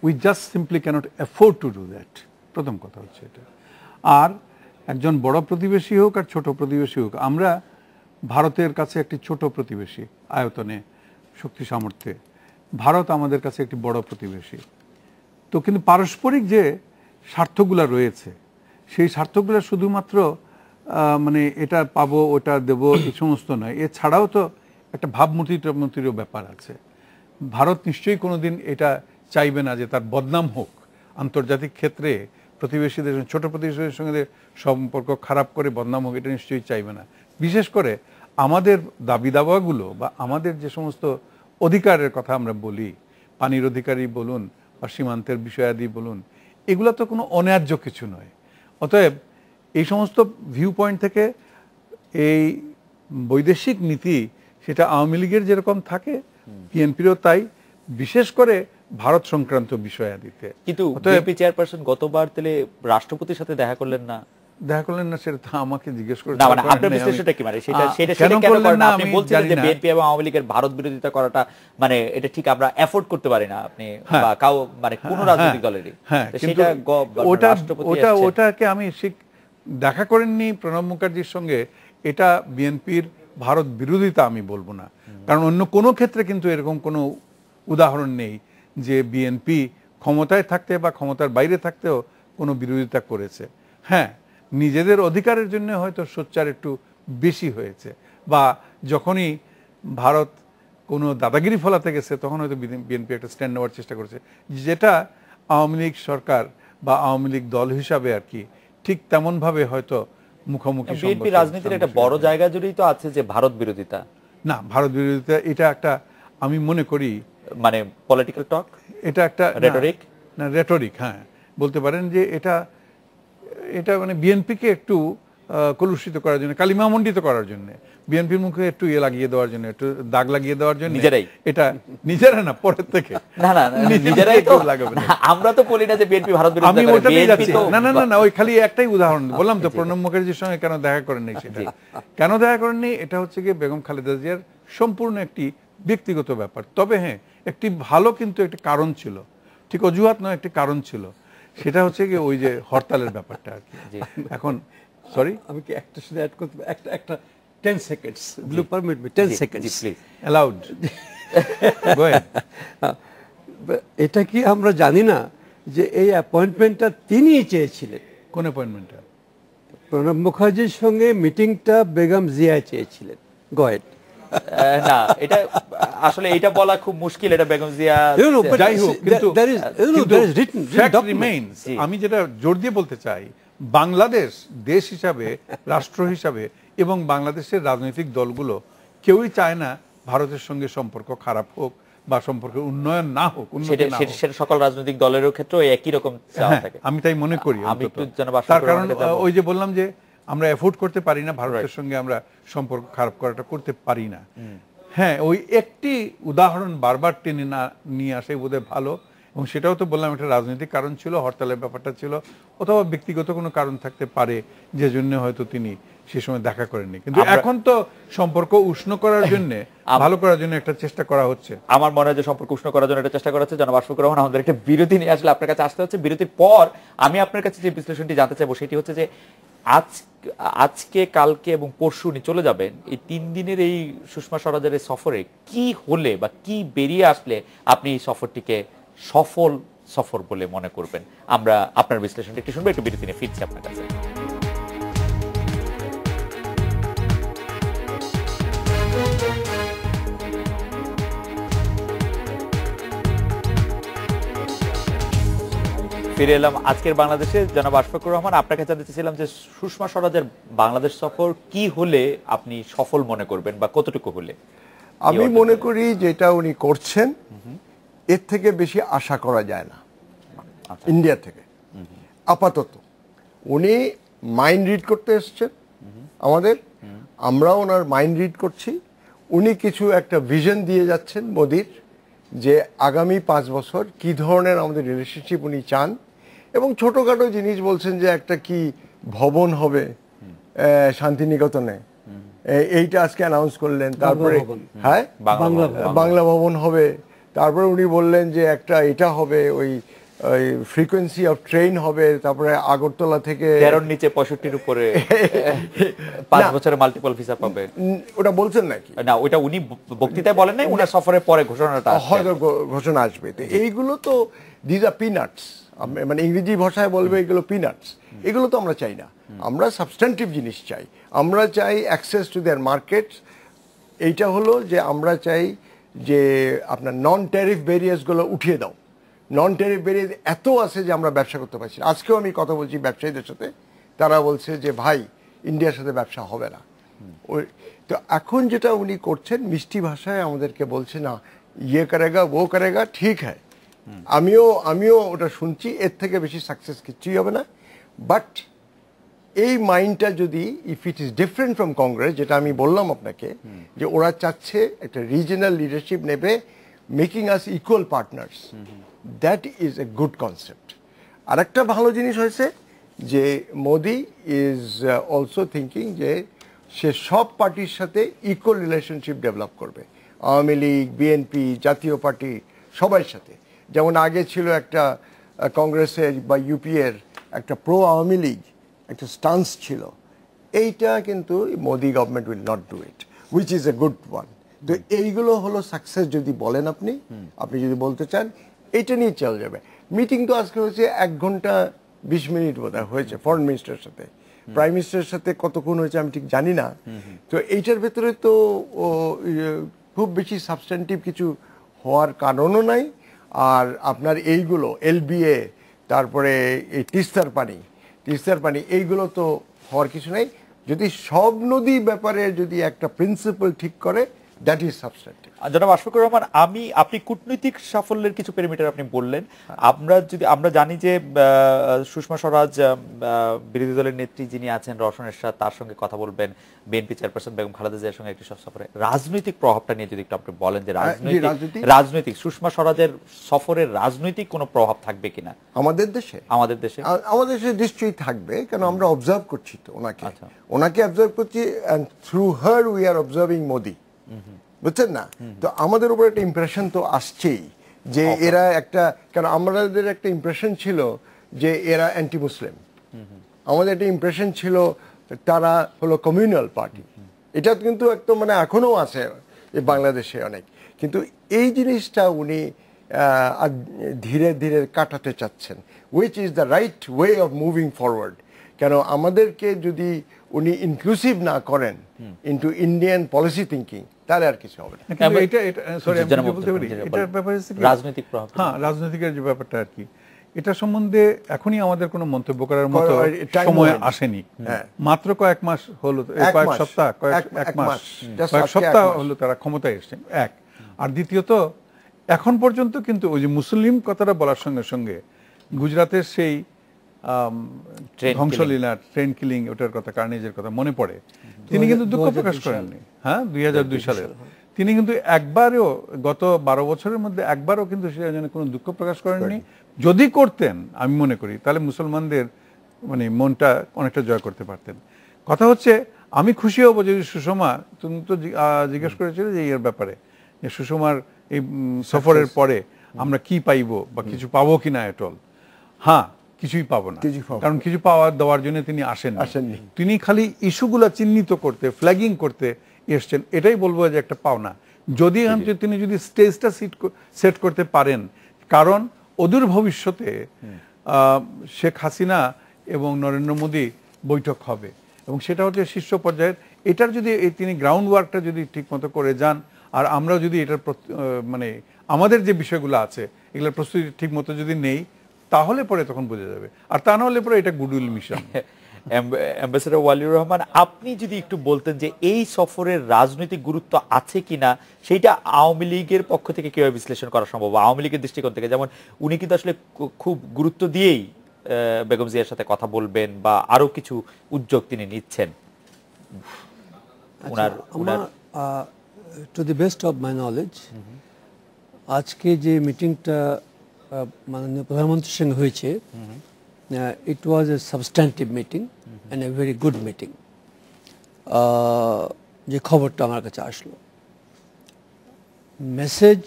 We just simply cannot afford to do that, প্রথম কথা হচ্ছে এটা। আর একজন বড় প্রতিবেশী হোক আর ছোট প্রতিবেশী হোক, আমরা ভারতের কাছে একটি ছোট প্রতিবেশী আয়তনে, শক্তি সামর্থ্যে। ভারত আমাদের কাছে একটি বড় প্রতিবেশী। তো কিন্তু পারস্পরিক যে স্বার্থগুলো রয়েছে, সেই স্বার্থগুলো শুধুমাত্র মানে এটা পাবো ওটা দেবো এই সমস্ত নয়, এছাড়াও তো একটা ভাবমূর্তিরও ব্যাপার আছে। ভারত নিশ্চয়ই কোনোদিন এটা চাইবে না যে তার বদনাম হোক আন্তর্জাতিক ক্ষেত্রে, প্রতিবেশীদের ছোট প্রতিবেশীদের সঙ্গে সম্পর্ক খারাপ করে বদনাম হোক, এটা নিশ্চয়ই চাইবে না। বিশেষ করে আমাদের দাবি দাওয়াগুলো বা আমাদের যে সমস্ত অধিকারের কথা আমরা বলি, পানির অধিকারই বলুন বা সীমান্তের বিষয়াদি বলুন, এগুলো তো কোনো অন্যায্য কিছু নয়। অতএব এই সমস্ত ভিউ পয়েন্ট থেকে এই বৈদেশিক নীতি, সেটা আওয়ামী লীগের যেরকম থাকে বিএনপিরও তাই, বিশেষ করে ভারত সংক্রান্ত বিষয়াদিতে। কিন্তু বিএনপি চেয়ারপারসন গতবার তাহলে রাষ্ট্রপতির সাথে দেখা করলেন না, সেটা তো আমাকে জিজ্ঞেস করে না, মানে আপনার বিশ্লেষণটা কি, মানে সেটা কেন করেন না? আপনি বলছেন যে বিএনপি এবং আওয়ামী লীগের ভারত বিরোধিতা করাটা মানে এটা ঠিক আমরা এফোর্ড করতে পারি না, আপনি বা কাউ মানে কোন রাজনৈতিক দলেরই, সেটা ওটাকে আমি দেখা করেননি প্রণব মুখার্জির সঙ্গে, এটা বিএনপির ভারত বিরোধিতা আমি বলবো না। কারণ অন্য কোনো ক্ষেত্রে কিন্তু এরকম কোনো উদাহরণ নেই যে বিএনপি ক্ষমতায় থাকতে বা ক্ষমতার বাইরে থাকতেও কোনো বিরোধিতা করেছে। হ্যাঁ, নিজেদের অধিকারের জন্য হয়তো সোচ্চার একটু বেশি হয়েছে, বা যখনই ভারত কোনো দাদাগিরি ফলাতে গেছে তখন হয়তো বিএনপি একটা স্ট্যান্ড নেওয়ার চেষ্টা করেছে, যেটা আওয়ামী লীগ সরকার বা আওয়ামী লীগ দল হিসাবে আর কি ঠিক তেমন ভাবে হয়তো মুখোমুখি। বিএনপি রাজনীতির একটা বড় জায়গা জুড়েই তো আছে যে ভারত বিরোধিতা। না, ভারত বিরোধিতা এটা একটা, আমি মনে করি মানে পলিটিক্যাল টক, এটা একটা রেটরিক, না রেটরিক, হ্যাঁ বলতে পারেন যে এটা মানে বিএনপিকে একটু কলুষিত করার জন্য, কালিমামণ্ডিত করার জন্য, বিএনপির মুখে একটু লাগিয়ে দেওয়ার জন্য, একটু দাগ লাগিয়ে দেওয়ার জন্য, এটা নিজেরা না পরের থেকে, না না নিজেরাই তো লাগাবে। আমরা তো বলি না যে বিএনপি ভারত বিরোধিতা করে, বিএনপি তো না না না, ওই খালি একটাই উদাহরণ বললাম তো, প্রণব মুখার্জির সঙ্গে কেন দেখা করেন নাই সেটা, কেন দেখা করেননি এটা হচ্ছে গিয়ে বেগম খালেদা জিয়ার সম্পূর্ণ একটি ব্যক্তিগত ব্যাপার। তবে হ্যাঁ, একটি ভালো কিন্তু একটা কারণ ছিল, ঠিক অজুহাত নয়, একটি কারণ ছিল, সেটা হচ্ছে গিয়ে ওই যে হরতালের ব্যাপারটা আর কি। এখন সরি, আমি কি একটা শুধু অ্যাড করতে, একটা 10 seconds, will you permit me 10 seconds please? allowed go ahead। এটা কি আমরা জানি না যে এই অ্যাপয়েন্টমেন্টটা তিনিই চেয়েছিলেন? কোন অ্যাপয়েন্টমেন্টটা? প্রণব মুখার্জির সঙ্গে মিটিংটা বেগম জিয়া চেয়েছিলেন। Go ahead. না, এটা আসলে এটা বলা খুব মুশকিল, এটা বেগম জিয়া। যাই হোক, কিন্তু fact remains, আমি যেটা জোর দিয়ে বলতে চাই, বাংলাদেশ দেশ হিসাবে, রাষ্ট্র হিসাবে এবং বাংলাদেশের রাজনৈতিক দলগুলো কেউই চায় না ভারতের সঙ্গে সম্পর্ক খারাপ হোক বা সম্পর্কের উন্নয়ন না হোক, সেটা সকল রাজনৈতিক দলের ক্ষেত্রে একই রকম চাওয়া থাকে, আমি তাই মনে করি। তার কারণ ওই যে বললাম যে আমরা এফোর্ড করতে পারি না, ভারতের সঙ্গে আমরা সম্পর্ক খারাপ করাটা করতে পারি না। হ্যাঁ, ওই একটি উদাহরণ বারবার টেনে না নিয়ে আসে বোধহয় ভালো, এবং সেটাও তো বললাম একটা রাজনৈতিক কারণ ছিল, হরতালের ব্যাপারটা ছিল, অথবা ব্যক্তিগত কোনো কারণ থাকতে পারে যে জন্য হয়তো তিনি সে সময় দেখা করেননি। কিন্তু এখন তো সম্পর্ক উষ্ণ করার জন্য, ভালো করার জন্য একটা চেষ্টা করা হচ্ছে। আমার মনে হয় যে সম্পর্ক উষ্ণ করার জন্য একটা চেষ্টা করা হচ্ছে। জনাব আশফাকুর রহমান, আমাদের একটা বিরতি নিয়ে আসলে আপনার কাছে আসতে হচ্ছে। বিরতির পর আমি আপনার কাছে যে বিশ্লেষণটি জানতে চাইবো সেটি হচ্ছে যে আজকে কালকে এবং পরশু উনি চলে যাবেন, এই 3 দিনের এই সুষমা স্বরাজের এই সফরে কি হলে বা কি বেরিয়ে আসলে আপনি এই সফরটিকে সফল সফর বলে মনে করবেন? আমরা আপনার বিশ্লেষণটা একটু শুনবো, একটু বিরতি নিয়ে ফিরছি আপনার কাছে। ফিরে এলাম আজকের বাংলাদেশে। জনাব আশফাকুর রহমান, আপনাকে জানতে চাইছিলাম যে সুষমা স্বরাজের বাংলাদেশ সফর কি হলে আপনি সফল মনে করবেন বা কতটুকু হলে? আমি মনে করি যেটা উনি করছেন এর থেকে বেশি আশা করা যায় না ইন্ডিয়া থেকে। আপাতত উনি মাইন্ড রিড করতে এসছেন আমাদের, আমরা ওনার মাইন্ড রিড করছি। উনি কিছু একটা ভিশন দিয়ে যাচ্ছেন মোদির, যে আগামী 5 বছর কি ধরনের আমাদের রিলেশনশিপ উনি চান, এবং ছোটখাটো জিনিস বলছেন যে একটা কি ভবন হবে শান্তিনিকেতনে, এইটা আজকে অ্যানাউন্স করলেন। তারপরে হ্যাঁ বাংলা ভবন হবে। তারপরে উনি বললেন যে একটা এটা হবে, ওই ফ্রিকোয়েন্সি অফ ট্রেন হবে, তারপরে আগরতলা থেকে 13 নিচে 65 উপরে 5 বছরের মাল্টিপল ভিসা পাবে। ওটা বলছেন নাকি? না, ওটা উনি বক্তৃতায় বলেন নাই, উনার সফরের পরে ঘোষণাটা হয়তো ঘোষণা আসবে। তো এইগুলো তো দিজ আর পিনাটস, মানে ইংরেজি ভাষায় বলবে এগুলো পিনাটস। এগুলো তো আমরা চাই না, আমরা সাবস্ট্যান্টিভ জিনিস চাই। আমরা চাই অ্যাক্সেস টু দেয়ার মার্কেট। এইটা হলো যে আমরা চাই যে আপনার নন ট্যারিফ ব্যারিয়ার্সগুলো উঠিয়ে দাও। নন ট্যারিফ ব্যারিয়ার এত আছে যে আমরা ব্যবসা করতে পারছি না। আজকেও আমি কথা বলছি ব্যবসায়ীদের সাথে, তারা বলছে যে ভাই ইন্ডিয়ার সাথে ব্যবসা হবে না। তো এখন যেটা উনি করছেন মিষ্টি ভাষায় আমাদেরকে বলছে না ইয়ে করেগা ও করেগা, ঠিক হ্যাঁ, আমিও ওটা শুনছি। এর থেকে বেশি সাকসেস কিছুই হবে না। বাট এই মাইন্ডটা যদি if it is different from Congress, যেটা আমি বললাম আপনাকে, যে ওরা চাচ্ছে একটা রিজিনাল লিডারশিপ নেবে, making us equal partners, that is a good concept. আর একটা ভালো জিনিস হয়েছে যে মোদি ইজ অলসো থিঙ্কিং যে সে সব পার্টির সাথে ইকুয়াল রিলেশনশিপ ডেভেলপ করবে, আওয়ামী লীগ, বিএনপি, জাতীয় পার্টি, সবার সাথে। যেমন আগে ছিল একটা কংগ্রেসের বা ইউপিএর একটা প্রো আওয়ামী লীগ একটা স্টান্স ছিল, এইটা কিন্তু Modi government will not do it, which is a good one. তো এইগুলো হলো সাকসেস যদি বলেন আপনি যদি বলতে চান, এইটা নিয়ে চলে যাবে। মিটিং তো আজকে হয়েছে 1 ঘন্টা 20 মিনিট বোধহয় হয়েছে ফরেন মিনিস্টারের সাথে। প্রাইম মিনিস্টারের সাথে কতক্ষণ হয়েছে আমি ঠিক জানি না। তো এইটার ভেতরে তো খুব বেশি সাবস্ট্যান্টিভ কিছু হওয়ার কারণও নাই। আর আপনার এইগুলো এলবিএ, তারপরে এই তিস্তার পানি এইগুলো তো হওয়ার কিছু নাই। যদি সব নদী ব্যাপারে যদি একটা প্রিন্সিপাল ঠিক করে, দ্যাট ইজ সাবস্ট্যান্টিভ। জনাব আশফাকুর রহমান, আপনি কূটনৈতিক সাফল্যের কিছু প্যারামিটার আপনি বললেন। আমরা জানি যে সুষমা স্বরাজ বিরোধী দলের নেত্রী যিনি আছেন রওশন এরশাদ, তার সঙ্গে কথা বলবেন, বিএনপি চেয়ারপারসন বেগম খালেদা জিয়ার সঙ্গে একটি সফরে। রাজনৈতিক প্রভাবটা নিয়ে যদি একটু আপনি বলেন যে রাজনৈতিক সুষমা স্বরাজের সফরের রাজনৈতিক কোনো প্রভাব থাকবে কিনা আমাদের দেশে? নিশ্চয়ই থাকবে, কারণ আমরা অবজার্ভ করছি তো ওনাকে অবজার্ভ করছি, and through her we are observing Modi, বুঝছেন না? তো আমাদের উপর একটা ইমপ্রেশন তো আসছেই যে এরা একটা, কারণ আমাদের একটা ইমপ্রেশন ছিল যে এরা অ্যান্টি মুসলিম, আমাদের একটা ইমপ্রেশন ছিল তারা হলো কমিউনাল পার্টি। এটা কিন্তু একদম মানে এখনো আছে বাংলাদেশে অনেক, কিন্তু এই জিনিসটা উনি ধীরে ধীরে কাটাতে চাচ্ছেন, which is the right way of moving forward. কেন আমাদেরকে যদি উনি ইনক্লুসিভ না করেন ইনটু ইন্ডিয়ান পলিসি থিঙ্কিং, তাহলে আর কিছু হবে না। রাজনৈতিকের যে ব্যাপারটা আর কি, এটা সম্বন্ধে এখনই আমাদের কোনো মন্তব্য করার মতো সময় আসেনি। মাত্র কয়েক মাস হলো, কয়েক সপ্তাহ হলো তারা ক্ষমতায় এসেছেন, এক। আর দ্বিতীয়ত এখন পর্যন্ত কিন্তু ওই যে মুসলিম কথাটা বলার সঙ্গে সঙ্গে গুজরাটের সেই ধ্বংসলীলা, ট্রেন কিলিং, ওটার কথা, কার্নেজের কথা মনে পড়ে। তিনি কিন্তু দুঃখ প্রকাশ করেননি। 2002 সালে তিনি কিন্তু একবারও, গত 12 বছরের মধ্যে একবারও কিন্তু সেটা যেন কোনো দুঃখ প্রকাশ করেননি। যদি করতেন, আমি মনে করি তাহলে মুসলমানদের মানে মনটা অনেকটা জয় করতে পারতেন। কথা হচ্ছে, আমি খুশি হব যদি সুষমা, তুমি তো জিজ্ঞেস করেছিলে যে এর ব্যাপারে, যে সুষমার এই সফরের পরে আমরা কি পাইবো বা কিছু পাবো কিনা এটল। হ্যাঁ, কিছুই পাবো না, কিছুই পাবো না। কারণ কিছু পাওয়া দেওয়ার জন্য তিনি আসেননি। তিনি খালি ইস্যুগুলো চিহ্নিত করতে, ফ্ল্যাগিং করতে এসছেন, এটাই বলবো যে একটা পাওনা। যদি তিনি যদি স্টেজটা সেট করতে পারেন, কারণ অদূর ভবিষ্যতে শেখ হাসিনা এবং নরেন্দ্র মোদী বৈঠক হবে এবং সেটা হচ্ছে শীর্ষ পর্যায়ের। এটার যদি তিনি গ্রাউন্ড ওয়ার্কটা যদি ঠিক মতো করে যান, আর আমরাও যদি এটার মানে আমাদের যে বিষয়গুলো আছে এগুলোর প্রস্তুতি ঠিক মতো যদি নেই, তাহলে পরে তখন বোঝা যাবে। আর তা না হলে পরে এটা goodwill mission. Ambassador Waliur Rahman, আপনি যদি একটু বলতেন যে এই সফরের রাজনৈতিক গুরুত্ব আছে কিনা, সেইটা আওয়ামী লীগের পক্ষ থেকে কিভাবে বিশ্লেষণ করা সম্ভব, আওয়ামী লীগের দৃষ্টিকোণ থেকে? যেমন উনি কিন্তু আসলে খুব গুরুত্ব দিয়েই বেগম জিয়ার সাথে কথা বলবেন বা আরো কিছু উদ্যোগ তিনি নিচ্ছেন। To the best of my knowledge, আজকে যে মিটিংটা মাননীয় প্রধানমন্ত্রীর সঙ্গে হয়েছে, it was a substantive meeting and a very good meeting. যে খবরটা আমার কাছে আসলো, মেসেজ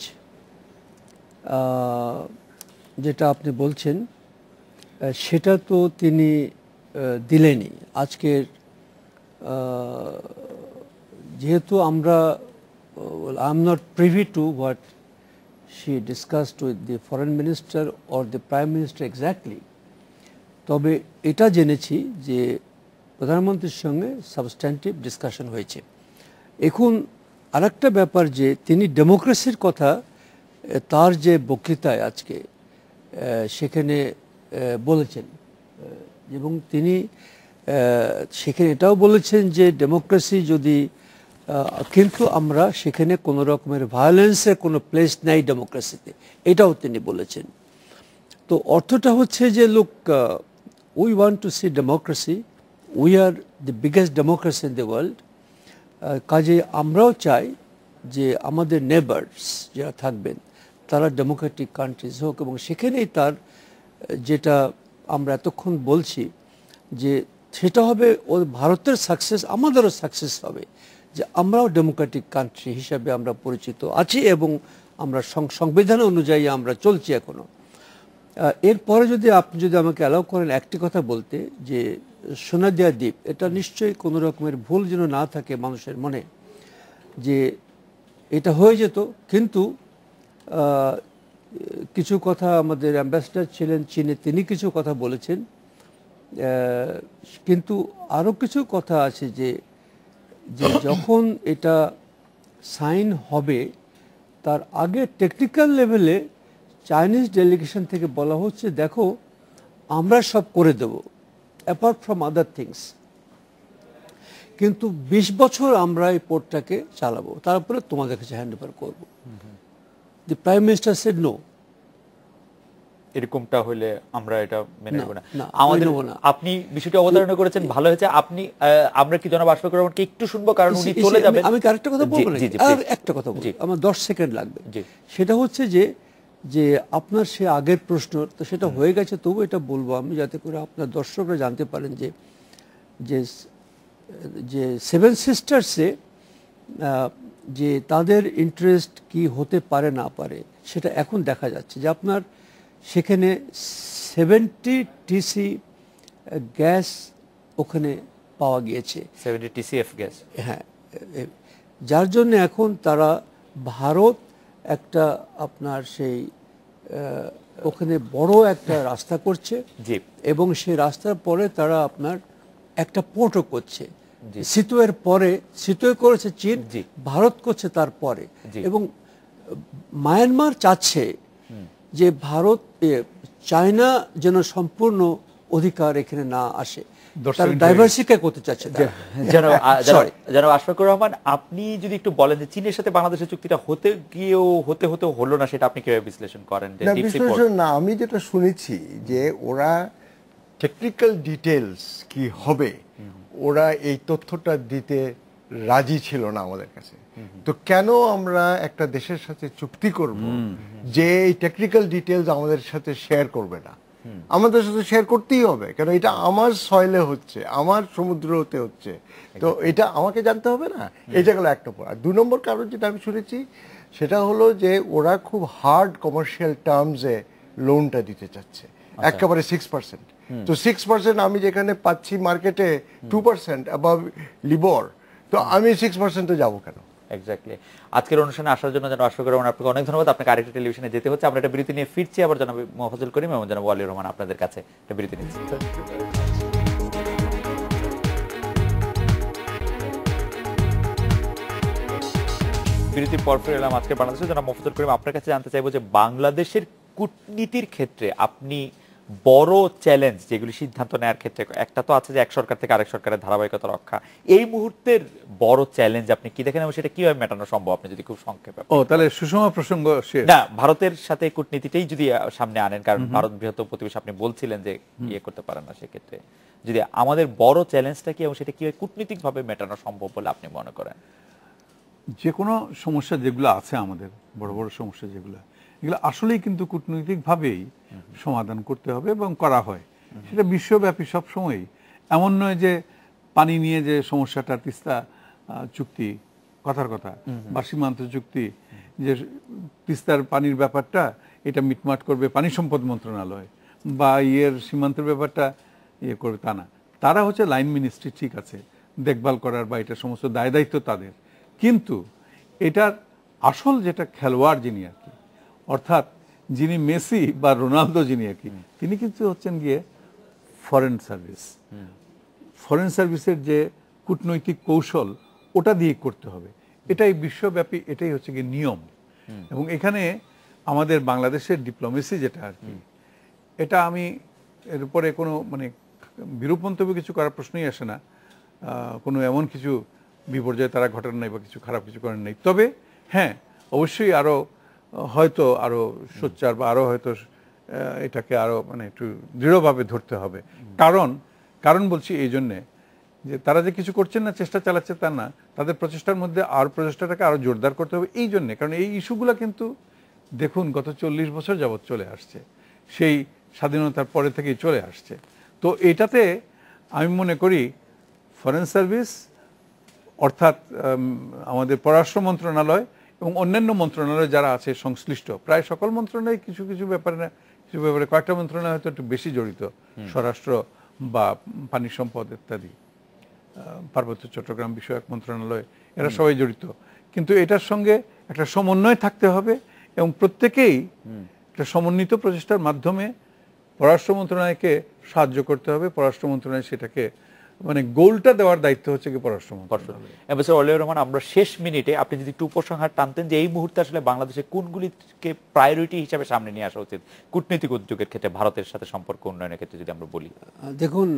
যেটা আপনি বলছেন সেটা তো তিনি দিলেনই। আজকের যেহেতু আমরা I am not privy to what she discussed with the foreign minister or the prime minister exactly, তবে এটা জেনেছি যে প্রধানমন্ত্রীর সঙ্গে সাবস্ট্যান্টিভ ডিসকাশন হয়েছে। এখন আরেকটা ব্যাপার যে তিনি ডেমোক্রেসির কথা তার যে বক্তৃতায় আজকে সেখানে বলেছেন, এবং তিনি সেখানে এটাও বলেছেন যে ডেমোক্রেসি যদি, কিন্তু আমরা সেখানে কোনো রকমের ভায়োলেন্সের কোনো প্লেস নাই ডেমোক্রেসিতে, এটাও তিনি বলেছেন। তো অর্থটা হচ্ছে যে লোক, we want to see democracy, we are the biggest democracy in the world, কাজে আমরাও চাই যে আমাদের নেবার্স যারা থাকবেন তারা ডেমোক্রেটিক কান্ট্রিজ হোক, এবং সেখানেই তার যেটা আমরা এতক্ষণ বলছি যে সেটা হবে ও ভারতের সাকসেস, আমাদেরও সাকসেস হবে যে আমরাও ডেমোক্রেটিক কান্ট্রি হিসাবে আমরা পরিচিত আছি এবং আমরা সংবিধান অনুযায়ী আমরা চলছি এখনো। এরপরে যদি আপনি যদি আমাকে অ্যালাউ করেন একটি কথা বলতে, যে সোনাদিয়া দ্বীপ, এটা নিশ্চয়ই কোনো রকমের ভুল যেন না থাকে মানুষের মনে, যে এটা হয়ে যেত, কিন্তু কিছু কথা আমাদের অ্যাম্বাসেডর ছিলেন চীনে, তিনি কিছু কথা বলেছেন, কিন্তু আরও কিছু কথা আছে যে যখন এটা সাইন হবে তার আগে টেকনিক্যাল লেভেলে চাইনিজ ডেলিগেশন থেকে বলা হচ্ছে দেখো আমরা সব করে দেব অ্যাপার্ট ফ্রম আদার থিংস, কিন্তু 20 বছর আমরা এই পোর্টটাকে চালাবো, তারপরে তোমাদের কাছে হ্যান্ড ওভার করবো। The prime minister said no, এরকমটা হলে আমরা এটা মেনে নেব না, আমাদের। আপনি বিষয়টি অবতারণা করেছেন, ভালো হয়েছে। আপনি আমরা কি জনাব আশফাকুর রহমানকে একটু শুনবো, কারণ উনি চলে যাবেন। আমি আরেকটা কথা বলবো, আর একটা কথা বলবো, আমার 10 সেকেন্ড লাগবে। সেটা হচ্ছে যে আপনার সে আগের প্রশ্ন তো সেটা হয়ে গেছে, তবু এটা বলবো আমি যাতে করে আপনার দর্শকরা জানতে পারেন যে সেভেন সিস্টার্সে যে তাদের ইন্টারেস্ট কি হতে পারে না পারে সেটা এখন দেখা যাচ্ছে, যে আপনার সেখানে 70 টিসি গ্যাস ওখানে পাওয়া গিয়েছে, 70 TCF গ্যাস। হ্যাঁ, যার জন্য এখন তারা ভারত একটা আপনার সেই ওখানে বড় একটা রাস্তা করছে, এবং সেই রাস্তার পরে তারা আপনার একটা পোর্টও করছে, সিতুয়ের পরে, সিতুয়ে করেছে চীন, ভারত করছে তারপরে, এবং মায়ানমার চাচ্ছে যে ভারত চায়না যেন সম্পূর্ণ অধিকার এখানে না আসে, ডাইভার্সিফাই করতে চাচ্ছে। জনাব আশফাকুর রহমান, আপনি যদি একটু বলেন যে চীনের সাথে বাংলাদেশের চুক্তিটা হতে গিয়েও হতে হলো না, সেটা আপনি কিভাবে বিশ্লেষণ করেন? বিশ্লেষণ না, আমি যেটা শুনেছি যে ওরা টেকনিক্যাল ডিটেলস কি হবে ওরা এই তথ্যটা দিতে রাজি ছিল না আমাদের কাছে। তো কেন আমরা একটা দেশের সাথে চুক্তি করব যে এই টেকনিক্যাল ডিটেলস আমাদের সাথে শেয়ার করবে না? আমাদের সাথে শেয়ার করতেই হবে, কারণ এটা আমার সয়েলে হচ্ছে, আমার সমুদ্রতে হচ্ছে, তো এটা আমাকে জানতে হবে না? এটা গেল একটা পর। আর 2 নম্বর কারণ যেটা আমি শুনেছি সেটা হলো যে ওরা খুব হার্ড কমার্শিয়াল টার্মসে লোনটা দিতে চাচ্ছে, একেবারে 6%। তো 6% আমি যেখানে পাচ্ছি মার্কেটে 2% অ্যাবাভ লিবর, তো আমি 6% যাবো কেন? এক্স্যাক্টলি। আজকের অনুষ্ঠানে আসার জন্য যেন আশা করি আপনাকে অনেক ধন্যবাদ। আপনাকে আরেকটা টেলিভিশনে যেতে হচ্ছে, আমরা একটা বিরতি নিয়ে ফিরছি, আবার জানাবো মোফাজ্জল করিম এবং জানাবো ওয়ালিউর রহমান আপনাদের কাছে একটা বিরতি নিচ্ছি। বিরতির পর ফিরে এলাম আজকে বাংলাদেশে। যারা মোফাজ্জল করিম, আপনার কাছে জানতে চাইবো যে বাংলাদেশের কূটনীতির ক্ষেত্রে আপনি বড় চ্যালেঞ্জ যেগুলি সিদ্ধান্ত নেওয়ার ক্ষেত্রে, একটা তো আছে যে এক সরকার থেকে আরেক সরকারের ধারাবাহিকতা রক্ষা, এই মুহূর্তের বড় চ্যালেঞ্জ আপনি কি দেখেন এবং সেটা কিভাবে মেটানো সম্ভব, আপনি যদি খুব সংক্ষেপে। তাহলে সুষমা প্রসঙ্গ না, ভারতের সাথে কূটনীতিটাই যদি সামনে আনেন, কারণ ভারত বৃহত্তম প্রতিবেশী, আপনি বলছিলেন যে ইয়ে করতে পারেন না, সেক্ষেত্রে যদি আমাদের বড় চ্যালেঞ্জটা কি এবং সেটা কিভাবে কূটনীতিক ভাবে মেটানো সম্ভব বলে আপনি মনে করেন? যে কোনো সমস্যা যেগুলো আছে আমাদের, বড় বড় সমস্যা যেগুলো, এগুলো আসলেই কিন্তু কূটনৈতিকভাবেই সমাধান করতে হবে এবং করা হয়। সেটা বিশ্বব্যাপী সবসময়ই। এমন নয় যে পানি নিয়ে যে সমস্যাটা, তিস্তা চুক্তি কথার কথা, বা সীমান্ত চুক্তি, যে তিস্তার পানির ব্যাপারটা এটা মিটমাট করবে পানি সম্পদ মন্ত্রণালয়, বা সীমান্তের ব্যাপারটা করবে, তা না। তারা হচ্ছে লাইন মিনিস্ট্রি, ঠিক আছে, দেখভাল করার বা এটা সমস্ত দায় দায়িত্ব তাদের। কিন্তু এটার আসল যেটা খেলোয়াড় যিনি আর কি, অর্থাৎ যিনি মেসি বা রোনালদো যিনি আর কি, তিনি কিন্তু হচ্ছেন গিয়ে ফরেন সার্ভিস। ফরেন সার্ভিসের যে কূটনৈতিক কৌশল, ওটা দিয়ে করতে হবে। এটাই বিশ্বব্যাপী, এটাই হচ্ছে গিয়ে নিয়ম। এবং এখানে আমাদের বাংলাদেশের ডিপ্লোমেসি যেটা আর কি, এটা আমি এর উপরে কোনো বিরূপ মন্তব্য কিছু করার প্রশ্নই আসে না। কোনো এমন কিছু বিপর্যয় তারা ঘটান নাই বা কিছু খারাপ কিছু করেন নাই। তবে হ্যাঁ, অবশ্যই হয়তো আরো সোচ্চার বা আরো হয়তো এটাকে আরো একটু দৃঢ়ভাবে ধরতে হবে। কারণ বলছি এই জন্যে যে তারা যে কিছু করছেন না, চেষ্টা চালাচ্ছে তা না, তাদের প্রচেষ্টার মধ্যে আর প্রচেষ্টাটাকে আরো জোরদার করতে হবে এই জন্যে। কারণ এই ইস্যুগুলো কিন্তু দেখুন গত 40 বছর যাবৎ চলে আসছে, সেই স্বাধীনতার পরে থেকেই চলে আসছে। তো এটাতে আমি মনে করি ফরেন সার্ভিস, অর্থাৎ আমাদের পররাষ্ট্র মন্ত্রণালয় এবং অন্যান্য মন্ত্রণালয় যারা আছে সংশ্লিষ্ট, প্রায় সকল মন্ত্রণালয়, কিছু কিছু ব্যাপারে কয়েকটা মন্ত্রণালয় হয়তো একটু বেশি জড়িত, স্বরাষ্ট্র বা পানি সম্পদ ইত্যাদি, পার্বত্য চট্টগ্রাম বিষয়ক মন্ত্রণালয়, এরা সবাই জড়িত। কিন্তু এটার সঙ্গে একটা সমন্বয় থাকতে হবে এবং প্রত্যেকেই একটা সমন্বিত প্রচেষ্টার মাধ্যমে পররাষ্ট্র মন্ত্রণালয়কে সাহায্য করতে হবে। পররাষ্ট্র মন্ত্রণালয় সেটাকে গোলটা দেওয়ার দায়িত্ব হচ্ছে কি পররাষ্ট্র মন্ত্রণালয়। ওয়ালিউর রহমান, আমরা শেষ মিনিটে আপনি যদি একটু উপসংহার টানতেন যে এই মুহূর্তে আসলে বাংলাদেশে কোনগুলিকে প্রায়োরিটি হিসেবে সামনে নিয়ে আসা উচিত কূটনৈতিক উদ্যোগের ক্ষেত্রে, ভারতের সাথে সম্পর্ক উন্নয়নের ক্ষেত্রে যদি আমরা বলি। দেখুন,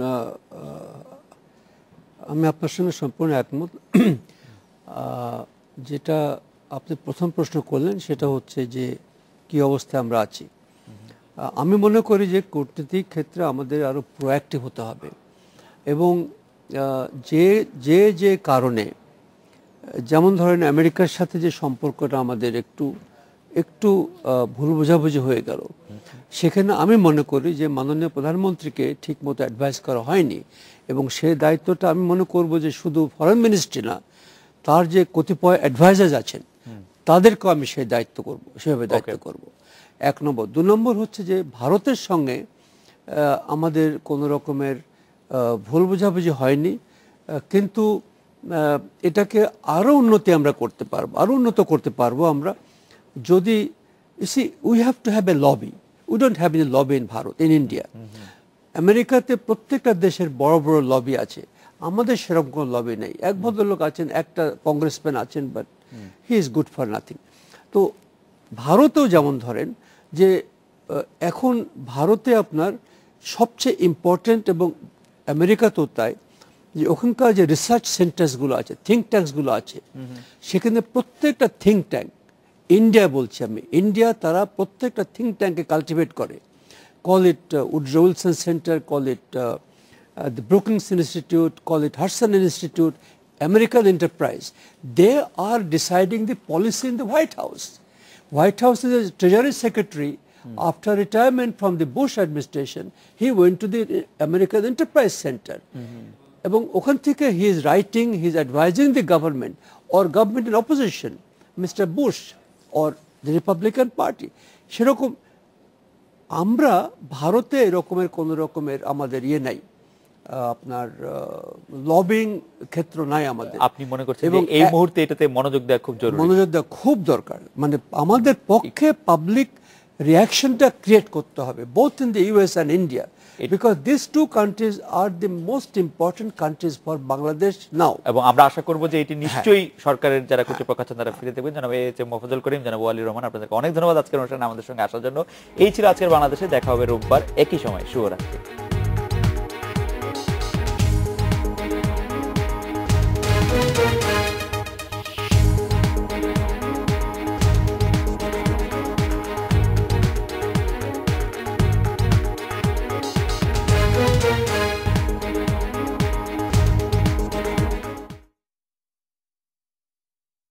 আমি আপনার সঙ্গে সম্পূর্ণ একমত। যেটা আপনি প্রথম প্রশ্ন করলেন সেটা হচ্ছে যে কি অবস্থায় আমরা আছি। আমি মনে করি যে কূটনীতিক ক্ষেত্রে আমাদের আরো প্রোঅ্যাক্টিভ হতে হবে এবং যে কারণে, যেমন ধরেন আমেরিকার সাথে যে সম্পর্কটা আমাদের একটু ভুল বোঝাবুঝি হয়ে গেল, সেখানে আমি মনে করি যে মাননীয় প্রধানমন্ত্রীকে ঠিকমতো অ্যাডভাইস করা হয়নি এবং সেই দায়িত্বটা আমি মনে করব যে শুধু ফরেন মিনিস্ট্রি না, তার যে কতিপয় অ্যাডভাইজার আছেন তাদেরকেও আমি সেই দায়িত্ব করব, সেভাবে দায়িত্ব করব। 1 নম্বর। 2 নম্বর হচ্ছে যে ভারতের সঙ্গে আমাদের কোনো রকমের ভুল বোঝাবুঝি হয়নি, কিন্তু এটাকে আরো উন্নতি আমরা করতে পারবো, আরো উন্নত করতে পারবো আমরা যদি, we have to have a lobby. We don't have any lobby in Bharat, in India. আমেরিকাতে প্রত্যেকটা দেশের বড় বড় লবি আছে, আমাদের সেরকম কোনো লবি নেই। এক ভদ্রলোক আছেন, একটা কংগ্রেসম্যান আছেন, but he is good for nothing. তো ভারতেও যেমন ধরেন যে এখন ভারতে আপনার সবচেয়ে ইম্পর্টেন্ট, এবং আমেরিকাতেও তাই, যে ওখানকার যে রিসার্চ সেন্টার্সগুলো আছে, থিঙ্ক ট্যাঙ্কসগুলো আছে, সেখানে প্রত্যেকটা থিঙ্ক ট্যাঙ্ক, ইন্ডিয়া বলছি আমি, ইন্ডিয়া তারা প্রত্যেকটা থিঙ্ক ট্যাঙ্কে কালটিভেট করে। Call it Woodrow Wilson centre, call it the Brookings Institute, call it Hudson Institute, American Enterprise. They are deciding the policy in the White House. White House is a Treasury Secretary. After retirement from the Bush administration, he went to the American Enterprise Center. এবং ওখান থেকে he is writing, he is advising the government or government in opposition, Mr. Bush or the Republican Party. সেরকম আমরা ভারতে এরকমের কোনো রকমের আমাদের ইয়ে নাই, আপনার লবিং ক্ষেত্র নাই আমাদের। আপনি মনে করছেন যে এই মুহূর্তে এটাতে মনোযোগ দেওয়া খুব জরুরি? মনোযোগ দেওয়া খুব দরকার, মানে আমাদের পক্ষে পাবলিক রিয়াকশনটা ক্রিয়েট করতে হবে, both in the US and India, because this two countries are the most important countries for Bangladesh now. এবং আমরা আশা করব যে এটি নিশ্চয়ই সরকারের যারা কর্তৃপক্ষ আছেন তারা ফিরে দেখবেন। জনাব এইচ এম মোফাজ্জল করিম, জনাব ওয়ালি রহমান, আপনাদেরকে অনেক ধন্যবাদ আজকের অনুষ্ঠানে আমাদের সঙ্গে আসার জন্য। এই ছিল আজকের বাংলাদেশে, দেখা হবে রোববার একই সময়। শুভরাত্রি।